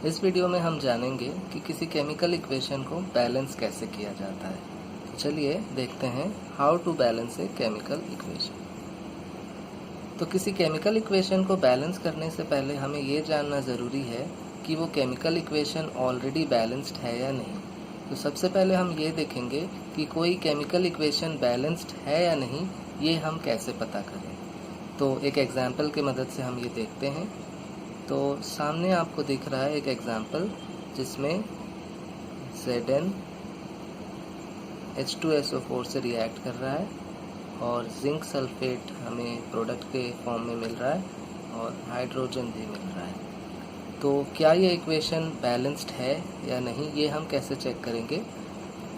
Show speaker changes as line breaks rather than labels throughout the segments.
इस वीडियो में हम जानेंगे कि किसी केमिकल इक्वेशन को बैलेंस कैसे किया जाता है। तो चलिए देखते हैं how to balance a chemical equation. तो किसी केमिकल इक्वेशन को बैलेंस करने से पहले हमें ये जानना ज़रूरी है कि वो केमिकल इक्वेशन ऑलरेडी बैलेंस्ड है या नहीं। तो सबसे पहले हम ये देखेंगे कि कोई केमिकल इक्वेशन बैलेंस्ड है या नहीं, ये हम कैसे पता करें। तो एक एग्जाम्पल की मदद से हम ये देखते हैं। तो सामने आपको दिख रहा है एक एग्जाम्पल जिसमें Zn H2SO4 से रिएक्ट कर रहा है और जिंक सल्फेट हमें प्रोडक्ट के फॉर्म में मिल रहा है और हाइड्रोजन भी मिल रहा है। तो क्या ये इक्वेशन बैलेंस्ड है या नहीं, ये हम कैसे चेक करेंगे।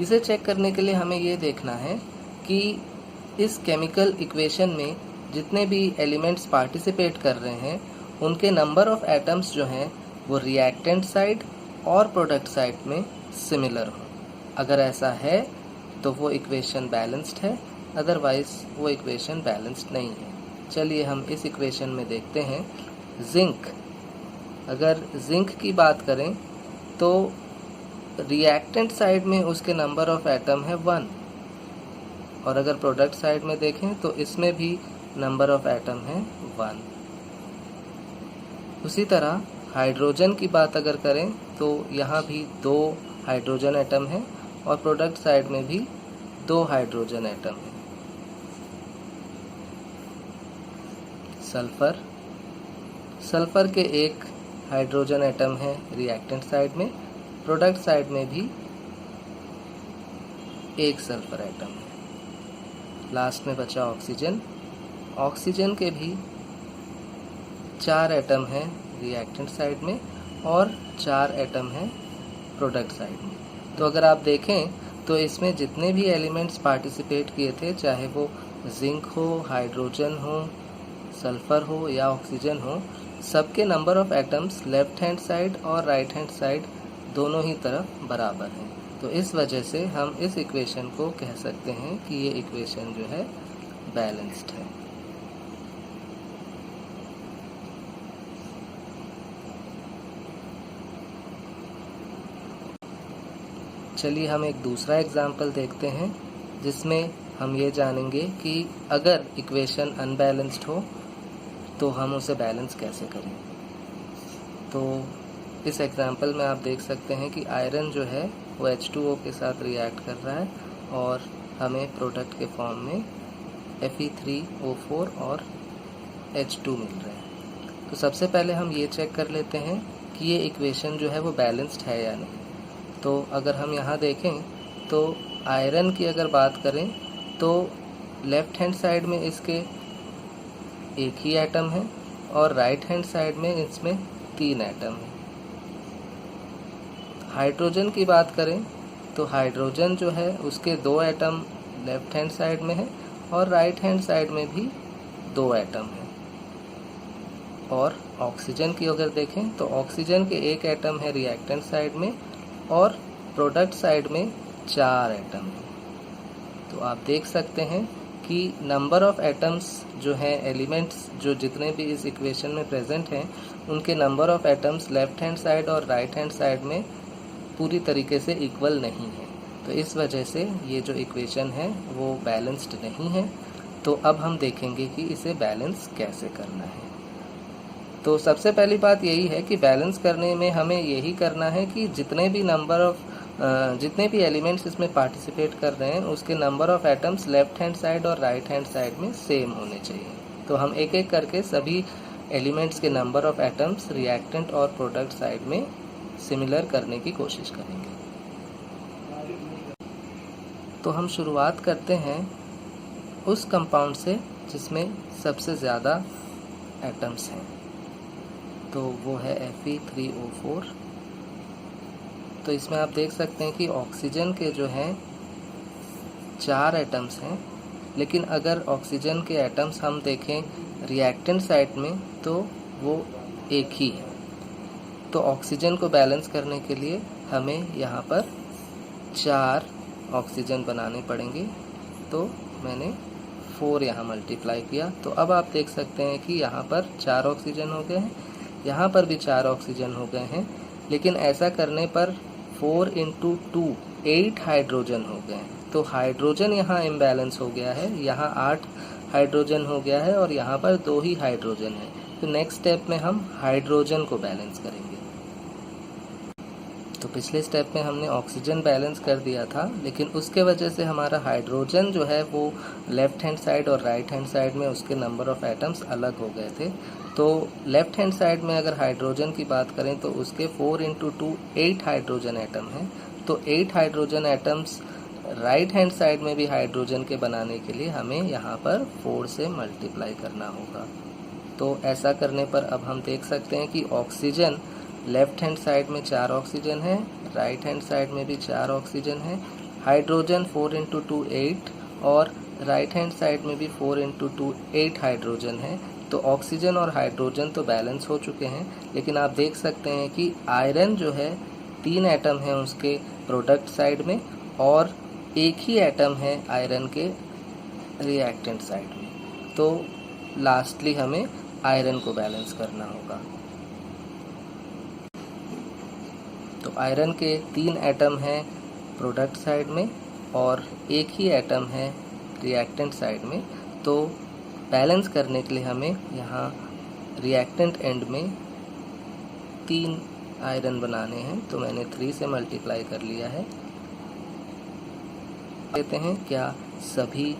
इसे चेक करने के लिए हमें ये देखना है कि इस केमिकल इक्वेशन में जितने भी एलिमेंट्स पार्टिसिपेट कर रहे हैं उनके नंबर ऑफ एटम्स जो हैं वो रिएक्टेंट साइड और प्रोडक्ट साइड में सिमिलर हो। अगर ऐसा है तो वो इक्वेशन बैलेंस्ड है, अदरवाइज वो इक्वेशन बैलेंस्ड नहीं है। चलिए हम इस इक्वेशन में देखते हैं जिंक। अगर जिंक की बात करें तो रिएक्टेंट साइड में उसके नंबर ऑफ एटम है 1 और अगर प्रोडक्ट साइड में देखें तो इसमें भी नंबर ऑफ एटम है 1। उसी तरह हाइड्रोजन की बात अगर करें तो यहाँ भी 2 हाइड्रोजन एटम है और प्रोडक्ट साइड में भी 2 हाइड्रोजन एटम है। सल्फर के 1 हाइड्रोजन एटम है रिएक्टेंट साइड में, प्रोडक्ट साइड में भी 1 सल्फर एटम है। लास्ट में बचा ऑक्सीजन के भी 4 एटम है रिएक्टेंट साइड में और 4 एटम है प्रोडक्ट साइड में। तो अगर आप देखें तो इसमें जितने भी एलिमेंट्स पार्टिसिपेट किए थे, चाहे वो जिंक हो, हाइड्रोजन हो, सल्फर हो या ऑक्सीजन हो, सबके number of atoms left hand side और राइट हैंड साइड दोनों ही तरफ बराबर हैं। तो इस वजह से हम इस इक्वेशन को कह सकते हैं कि ये इक्वेशन जो है बैलेंस्ड है। चलिए हम एक दूसरा एग्जाम्पल देखते हैं जिसमें हम ये जानेंगे कि अगर इक्वेशन अनबैलेंस्ड हो तो हम उसे बैलेंस कैसे करें। तो इस एग्जाम्पल में आप देख सकते हैं कि आयरन जो है वो H2O के साथ रिएक्ट कर रहा है और हमें प्रोडक्ट के फॉर्म में Fe3O4 और H2 मिल रहे हैं। तो सबसे पहले हम ये चेक कर लेते हैं कि ये इक्वेशन जो है वो बैलेंस्ड है या नहीं। तो अगर हम यहाँ देखें तो आयरन की अगर बात करें तो लेफ्ट हैंड साइड में इसके 1 ही एटम है और राइट हैंड साइड में इसमें 3 एटम है। हाइड्रोजन की बात करें तो हाइड्रोजन जो है उसके 2 एटम लेफ्ट हैंड साइड में है और राइट हैंड साइड में भी 2 एटम है। और ऑक्सीजन की अगर देखें तो ऑक्सीजन के 1 एटम है रिएक्टेंट साइड में और प्रोडक्ट साइड में 4 एटम है। तो आप देख सकते हैं कि नंबर ऑफ एटम्स जो हैं, एलिमेंट्स जो जितने भी इस इक्वेशन में प्रेजेंट हैं, उनके number of atoms left hand side और राइट हैंड साइड में पूरी तरीके से इक्वल नहीं है। तो इस वजह से ये जो इक्वेशन है वो बैलेंस्ड नहीं है। तो अब हम देखेंगे कि इसे बैलेंस कैसे करना है। तो सबसे पहली बात यही है कि बैलेंस करने में हमें यही करना है कि जितने भी एलिमेंट्स इसमें पार्टिसिपेट कर रहे हैं उसके number of atoms left hand side और राइट हैंड साइड में सेम होने चाहिए। तो हम एक एक करके सभी एलिमेंट्स के नंबर ऑफ एटम्स रिएक्टेंट और प्रोडक्ट साइड में सिमिलर करने की कोशिश करेंगे। तो हम शुरुआत करते हैं उस कंपाउंड से जिसमें सबसे ज़्यादा एटम्स हैं, तो वो है Fe3O4। तो इसमें आप देख सकते हैं कि ऑक्सीजन के जो हैं 4 एटम्स हैं, लेकिन अगर ऑक्सीजन के एटम्स हम देखें रिएक्टेंट साइड में तो वो 1 ही है। तो ऑक्सीजन को बैलेंस करने के लिए हमें यहाँ पर 4 ऑक्सीजन बनाने पड़ेंगे। तो मैंने 4 यहाँ मल्टीप्लाई किया। तो अब आप देख सकते हैं कि यहाँ पर 4 ऑक्सीजन हो गए हैं, यहाँ पर भी 4 ऑक्सीजन हो गए हैं, लेकिन ऐसा करने पर 4 इंटू 2 8 हाइड्रोजन हो गए हैं। तो हाइड्रोजन यहाँ इम्बैलेंस हो गया है, यहाँ 8 हाइड्रोजन हो गया है और यहाँ पर 2 ही हाइड्रोजन है। तो नेक्स्ट स्टेप में हम हाइड्रोजन को बैलेंस करेंगे। तो पिछले स्टेप में हमने ऑक्सीजन बैलेंस कर दिया था, लेकिन उसके वजह से हमारा हाइड्रोजन जो है वो लेफ्ट हैंड साइड और राइट हैंड साइड में उसके नंबर ऑफ एटम्स अलग हो गए थे। तो लेफ्ट हैंड साइड में अगर हाइड्रोजन की बात करें तो उसके 4 इंटू 2 8 हाइड्रोजन एटम हैं। तो 8 hydrogen atoms right hand side में भी हाइड्रोजन के बनाने के लिए हमें यहाँ पर 4 से मल्टीप्लाई करना होगा। तो ऐसा करने पर अब हम देख सकते हैं कि ऑक्सीजन लेफ्ट हैंड साइड में 4 ऑक्सीजन है, राइट हैंड साइड में भी 4 ऑक्सीजन है। हाइड्रोजन 4 इंटू 2 8 और राइट हैंड साइड में भी 4 इंटू 2 8 हाइड्रोजन है। तो ऑक्सीजन और हाइड्रोजन तो बैलेंस हो चुके हैं, लेकिन आप देख सकते हैं कि आयरन जो है 3 एटम है उसके प्रोडक्ट साइड में और एक ही एटम है आयरन के रिएक्टेंट साइड में। तो लास्टली हमें आयरन को बैलेंस करना होगा। तो आयरन के 3 एटम हैं प्रोडक्ट साइड में और एक ही एटम है रिएक्टेंट साइड में। तो बैलेंस करने के लिए हमें यहाँ रिएक्टेंट एंड में 3 आयरन बनाने हैं। तो मैंने 3 से मल्टीप्लाई कर लिया है। कहते हैं क्या सभी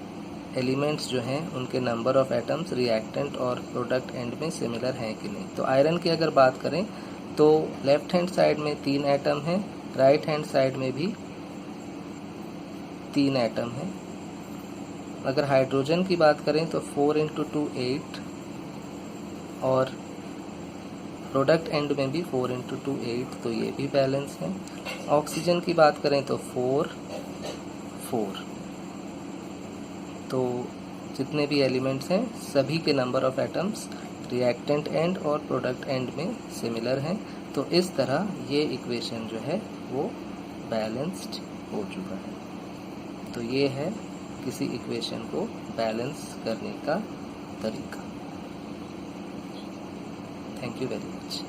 एलिमेंट्स जो हैं उनके नंबर ऑफ एटम्स रिएक्टेंट और प्रोडक्ट एंड में सिमिलर हैं कि नहीं। तो आयरन की अगर बात करें तो लेफ्ट हैंड साइड में 3 एटम हैं, राइट हैंड साइड में भी 3 एटम हैं। अगर हाइड्रोजन की बात करें तो 4 इंटू 2 8 और प्रोडक्ट एंड में भी 4 इंटू 2 8, तो ये भी बैलेंस है। ऑक्सीजन की बात करें तो 4 4। तो जितने भी एलिमेंट्स हैं सभी के number of atoms reactant and और प्रोडक्ट एंड में सिमिलर हैं। तो इस तरह ये इक्वेशन जो है वो बैलेंस्ड हो चुका है। तो ये है किसी इक्वेशन को बैलेंस करने का तरीका। Thank you very much.